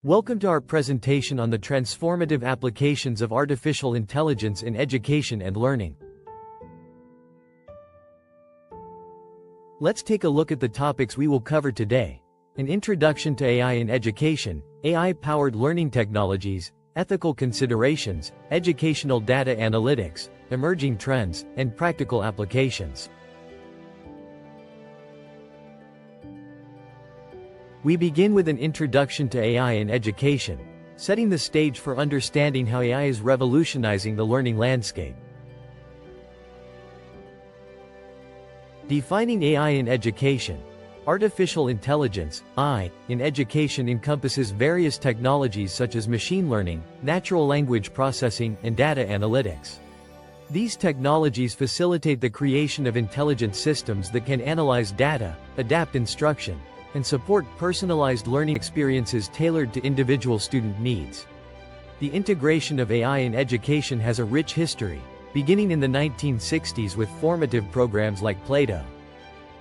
Welcome to our presentation on the transformative applications of artificial intelligence in education and learning. Let's take a look at the topics we will cover today. An introduction to AI in education, AI-powered learning technologies, ethical considerations, educational data analytics, emerging trends, and practical applications. We begin with an introduction to AI in education, setting the stage for understanding how AI is revolutionizing the learning landscape. Defining AI in education. Artificial intelligence, AI, in education encompasses various technologies such as machine learning, natural language processing, and data analytics. These technologies facilitate the creation of intelligent systems that can analyze data, adapt instruction, and support personalized learning experiences tailored to individual student needs. The integration of AI in education has a rich history, beginning in the 1960s with formative programs like Plato.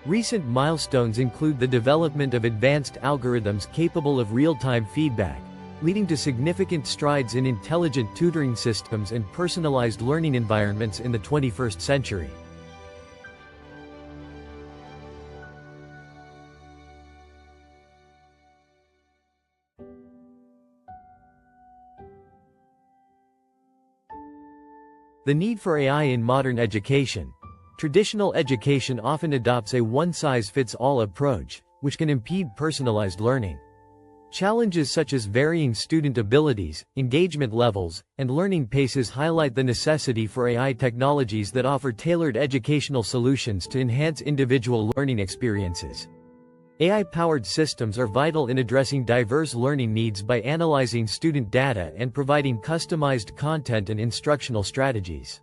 Recent milestones include the development of advanced algorithms capable of real-time feedback, leading to significant strides in intelligent tutoring systems and personalized learning environments in the 21st century. The need for AI in modern education. Traditional education often adopts a one-size-fits-all approach, which can impede personalized learning. Challenges such as varying student abilities, engagement levels, and learning paces highlight the necessity for AI technologies that offer tailored educational solutions to enhance individual learning experiences. AI-powered systems are vital in addressing diverse learning needs by analyzing student data and providing customized content and instructional strategies.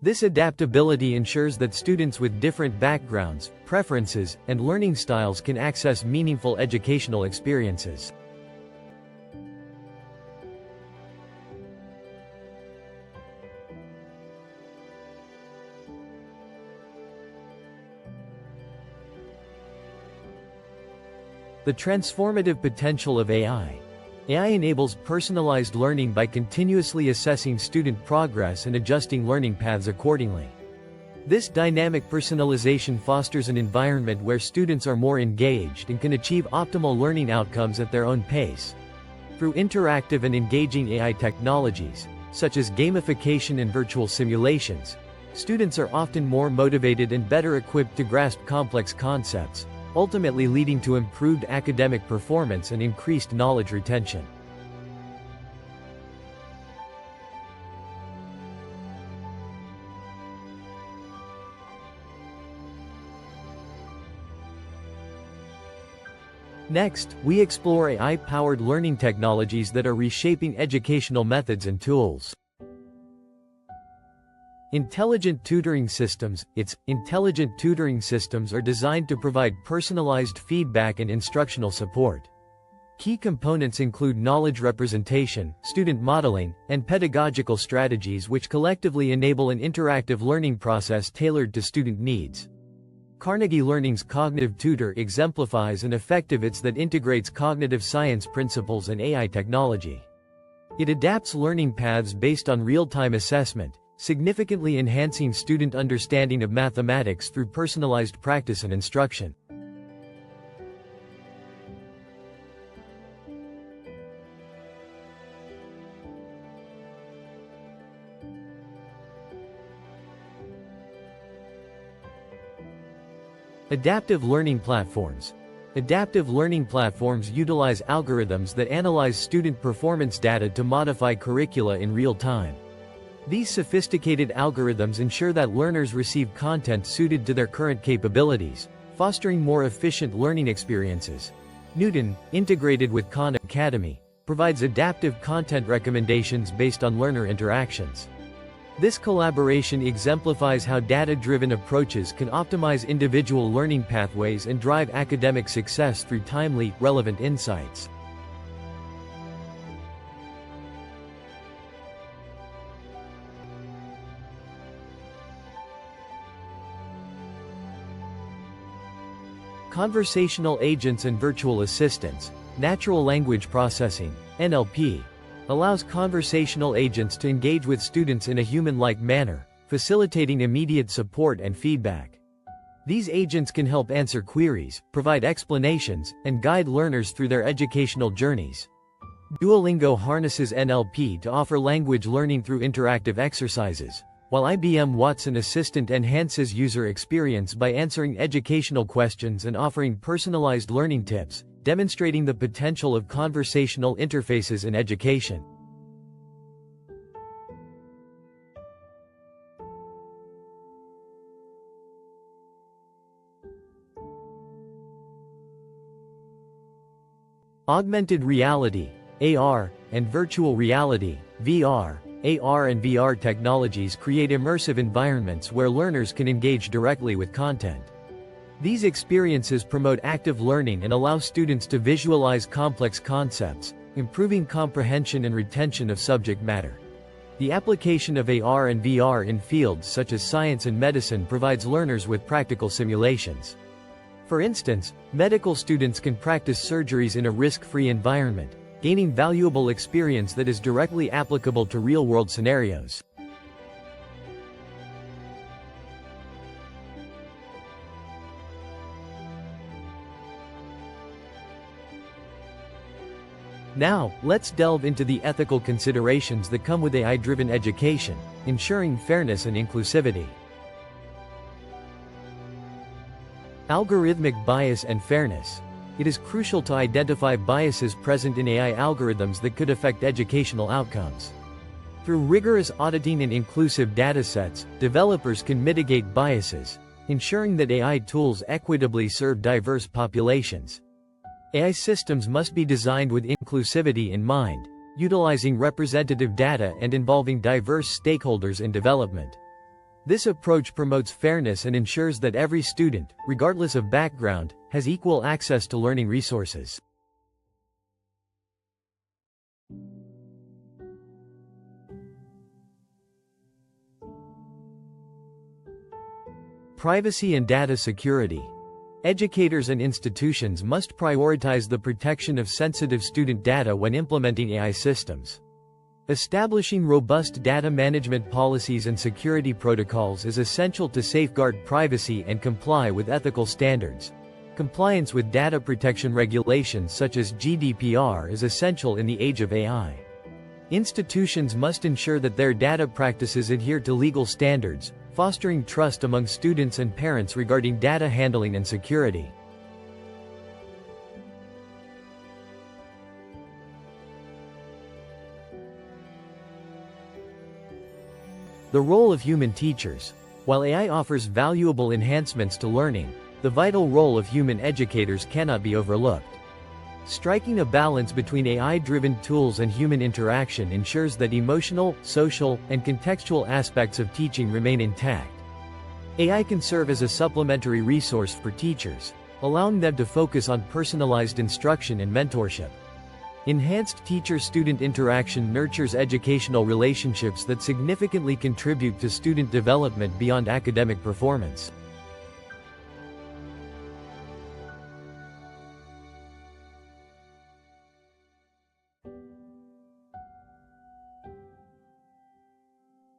This adaptability ensures that students with different backgrounds, preferences, and learning styles can access meaningful educational experiences. The transformative potential of AI. AI enables personalized learning by continuously assessing student progress and adjusting learning paths accordingly. This dynamic personalization fosters an environment where students are more engaged and can achieve optimal learning outcomes at their own pace. Through interactive and engaging AI technologies, such as gamification and virtual simulations, students are often more motivated and better equipped to grasp complex concepts, ultimately leading to improved academic performance and increased knowledge retention. Next, we explore AI-powered learning technologies that are reshaping educational methods and tools. Intelligent tutoring systems. Intelligent tutoring systems are designed to provide personalized feedback and instructional support. Key components include knowledge representation, student modeling, and pedagogical strategies which collectively enable an interactive learning process tailored to student needs. Carnegie Learning's Cognitive Tutor exemplifies an effective IT that integrates cognitive science principles and AI technology. It adapts learning paths based on real-time assessment, significantly enhancing student understanding of mathematics through personalized practice and instruction. Adaptive learning platforms. Adaptive learning platforms utilize algorithms that analyze student performance data to modify curricula in real time. These sophisticated algorithms ensure that learners receive content suited to their current capabilities, fostering more efficient learning experiences. Newton, integrated with Khan Academy, provides adaptive content recommendations based on learner interactions. This collaboration exemplifies how data-driven approaches can optimize individual learning pathways and drive academic success through timely, relevant insights. Conversational agents and virtual assistants. natural language processing, NLP, allows conversational agents to engage with students in a human-like manner, facilitating immediate support and feedback. These agents can help answer queries, provide explanations, and guide learners through their educational journeys. Duolingo harnesses NLP to offer language learning through interactive exercises, while IBM Watson Assistant enhances user experience by answering educational questions and offering personalized learning tips, demonstrating the potential of conversational interfaces in education. Augmented reality, AR, and virtual reality, VR. AR and VR technologies create immersive environments where learners can engage directly with content. These experiences promote active learning and allow students to visualize complex concepts, improving comprehension and retention of subject matter. The application of AR and VR in fields such as science and medicine provides learners with practical simulations. For instance, medical students can practice surgeries in a risk-free environment, gaining valuable experience that is directly applicable to real-world scenarios. Now, let's delve into the ethical considerations that come with AI-driven education, ensuring fairness and inclusivity. Algorithmic bias and fairness. It is crucial to identify biases present in AI algorithms that could affect educational outcomes. Through rigorous auditing and inclusive datasets, developers can mitigate biases, ensuring that AI tools equitably serve diverse populations. AI systems must be designed with inclusivity in mind, utilizing representative data and involving diverse stakeholders in development. This approach promotes fairness and ensures that every student, regardless of background, has equal access to learning resources. Privacy and data security. Educators and institutions must prioritize the protection of sensitive student data when implementing AI systems. Establishing robust data management policies and security protocols is essential to safeguard privacy and comply with ethical standards. Compliance with data protection regulations such as GDPR is essential in the age of AI. Institutions must ensure that their data practices adhere to legal standards, fostering trust among students and parents regarding data handling and security. The role of human teachers. While AI offers valuable enhancements to learning, the vital role of human educators cannot be overlooked. Striking a balance between AI-driven tools and human interaction ensures that emotional, social, and contextual aspects of teaching remain intact. AI can serve as a supplementary resource for teachers, allowing them to focus on personalized instruction and mentorship. Enhanced teacher-student interaction nurtures educational relationships that significantly contribute to student development beyond academic performance.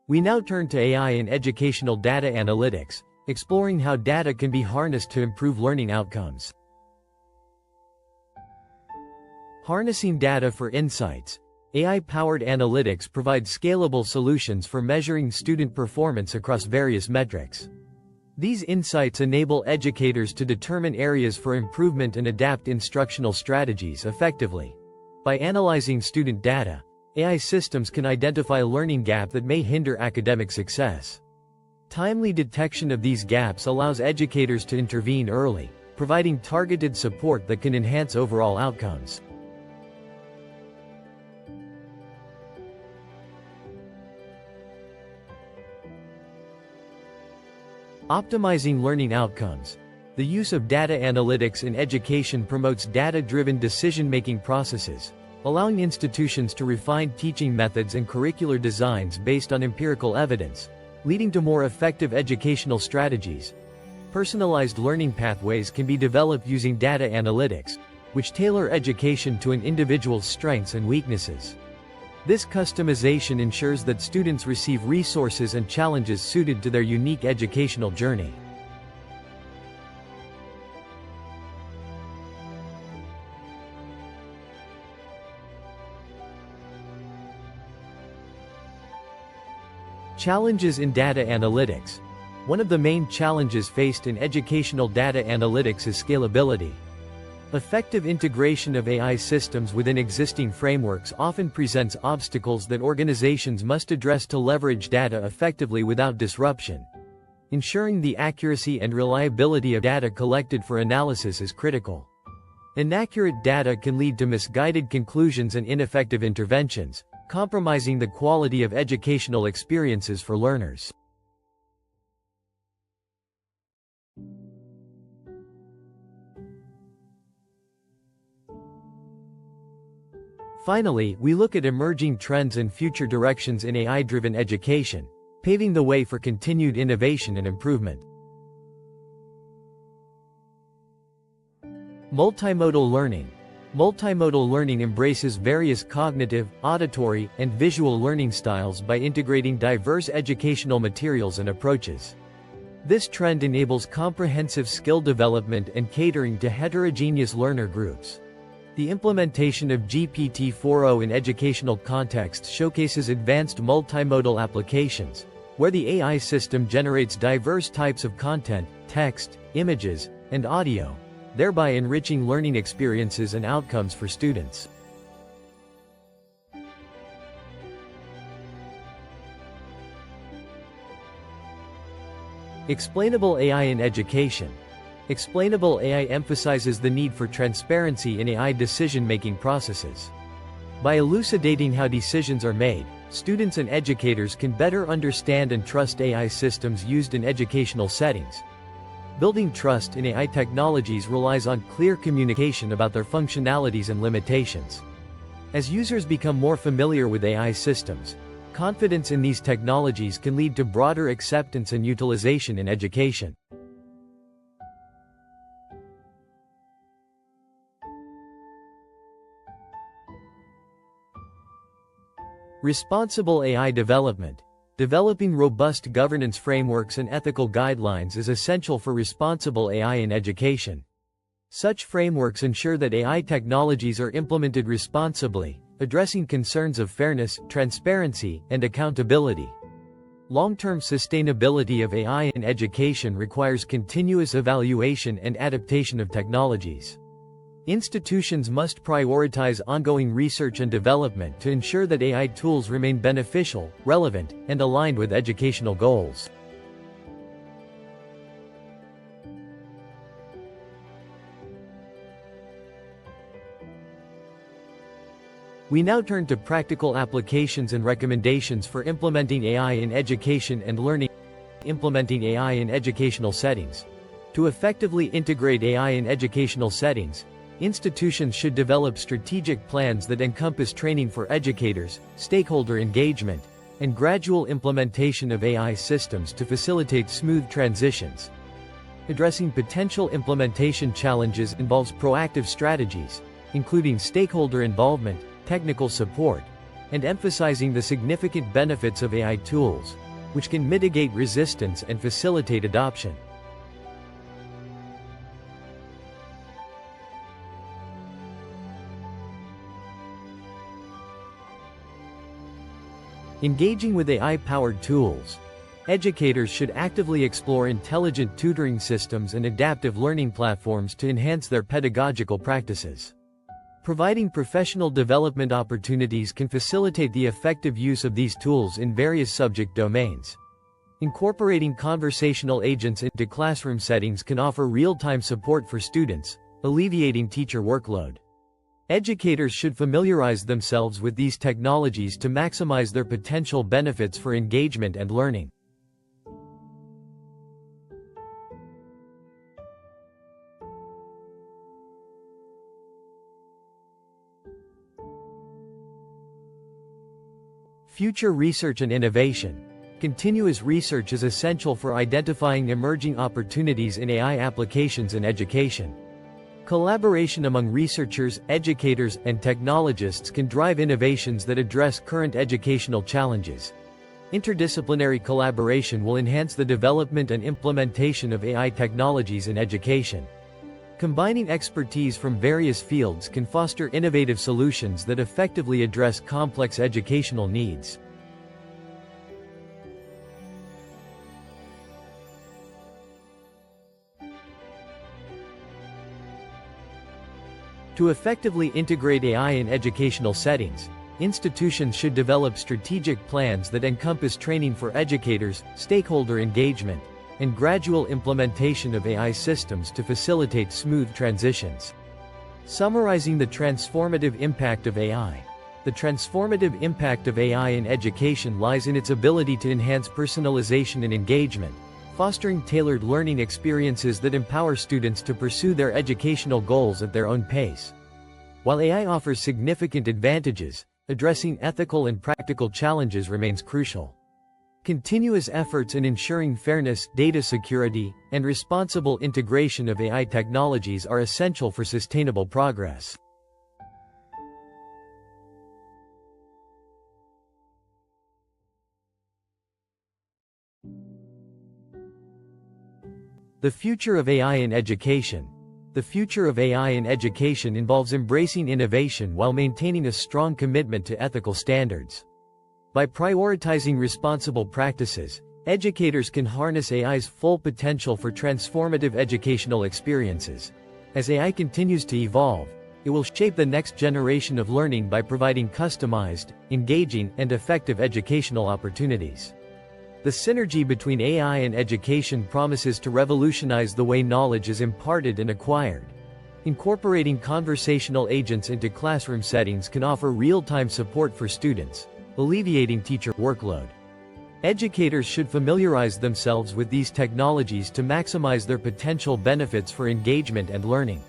We now turn to AI in educational data analytics, exploring how data can be harnessed to improve learning outcomes. Harnessing data for insights. AI-powered analytics provide scalable solutions for measuring student performance across various metrics. These insights enable educators to determine areas for improvement and adapt instructional strategies effectively. By analyzing student data, AI systems can identify learning gaps that may hinder academic success. Timely detection of these gaps allows educators to intervene early, providing targeted support that can enhance overall outcomes. Optimizing learning outcomes. The use of data analytics in education promotes data-driven decision-making processes, allowing institutions to refine teaching methods and curricular designs based on empirical evidence, leading to more effective educational strategies. Personalized learning pathways can be developed using data analytics, which tailor education to an individual's strengths and weaknesses. This customization ensures that students receive resources and challenges suited to their unique educational journey. Challenges in data analytics. One of the main challenges faced in educational data analytics is scalability. Effective integration of AI systems within existing frameworks often presents obstacles that organizations must address to leverage data effectively without disruption. Ensuring the accuracy and reliability of data collected for analysis is critical. Inaccurate data can lead to misguided conclusions and ineffective interventions, compromising the quality of educational experiences for learners. Finally, we look at emerging trends and future directions in AI-driven education, paving the way for continued innovation and improvement. Multimodal learning. Multimodal learning embraces various cognitive, auditory, and visual learning styles by integrating diverse educational materials and approaches. This trend enables comprehensive skill development and catering to heterogeneous learner groups. The implementation of GPT-4o in educational contexts showcases advanced multimodal applications, where the AI system generates diverse types of content, text, images, and audio, thereby enriching learning experiences and outcomes for students. Explainable AI in education. Explainable AI emphasizes the need for transparency in AI decision-making processes. By elucidating how decisions are made, students and educators can better understand and trust AI systems used in educational settings. Building trust in AI technologies relies on clear communication about their functionalities and limitations. As users become more familiar with AI systems, confidence in these technologies can lead to broader acceptance and utilization in education. Responsible AI development. Developing robust governance frameworks and ethical guidelines is essential for responsible AI in education. Such frameworks ensure that AI technologies are implemented responsibly, addressing concerns of fairness, transparency, and accountability. Long-term sustainability of AI in education requires continuous evaluation and adaptation of technologies. Institutions must prioritize ongoing research and development to ensure that AI tools remain beneficial, relevant, and aligned with educational goals. We now turn to practical applications and recommendations for implementing AI in education and learning. Implementing AI in educational settings. To effectively integrate AI in educational settings, institutions should develop strategic plans that encompass training for educators, stakeholder engagement, and gradual implementation of AI systems to facilitate smooth transitions. Addressing potential implementation challenges involves proactive strategies, including stakeholder involvement, technical support, and emphasizing the significant benefits of AI tools, which can mitigate resistance and facilitate adoption. Engaging with AI-powered tools. Educators should actively explore intelligent tutoring systems and adaptive learning platforms to enhance their pedagogical practices. Providing professional development opportunities can facilitate the effective use of these tools in various subject domains. Incorporating conversational agents into classroom settings can offer real-time support for students, alleviating teacher workload. Educators should familiarize themselves with these technologies to maximize their potential benefits for engagement and learning. Future research and innovation. Continuous research is essential for identifying emerging opportunities in AI applications in education. Collaboration among researchers, educators, and technologists can drive innovations that address current educational challenges. Interdisciplinary collaboration will enhance the development and implementation of AI technologies in education. Combining expertise from various fields can foster innovative solutions that effectively address complex educational needs. To effectively integrate AI in educational settings, institutions should develop strategic plans that encompass training for educators, stakeholder engagement, and gradual implementation of AI systems to facilitate smooth transitions. Summarizing the transformative impact of AI. The transformative impact of AI in education lies in its ability to enhance personalization and engagement, fostering tailored learning experiences that empower students to pursue their educational goals at their own pace. While AI offers significant advantages, addressing ethical and practical challenges remains crucial. Continuous efforts in ensuring fairness, data security, and responsible integration of AI technologies are essential for sustainable progress. The future of AI in education. The future of AI in education involves embracing innovation while maintaining a strong commitment to ethical standards. By prioritizing responsible practices, educators can harness AI's full potential for transformative educational experiences. As AI continues to evolve, it will shape the next generation of learning by providing customized, engaging, and effective educational opportunities. The synergy between AI and education promises to revolutionize the way knowledge is imparted and acquired. Incorporating conversational agents into classroom settings can offer real-time support for students, alleviating teacher workload. Educators should familiarize themselves with these technologies to maximize their potential benefits for engagement and learning.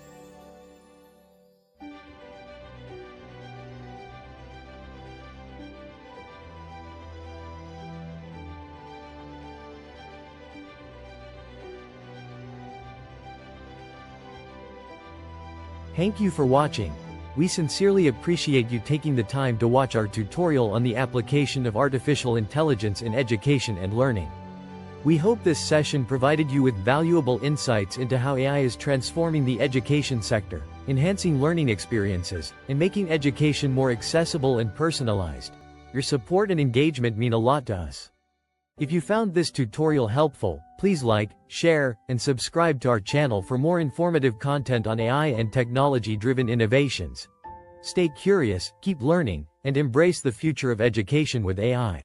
Thank you for watching. We sincerely appreciate you taking the time to watch our tutorial on the application of artificial intelligence in education and learning. We hope this session provided you with valuable insights into how AI is transforming the education sector, enhancing learning experiences, and making education more accessible and personalized. Your support and engagement mean a lot to us. If you found this tutorial helpful, please like, share, and subscribe to our channel for more informative content on AI and technology-driven innovations. Stay curious, keep learning, and embrace the future of education with AI.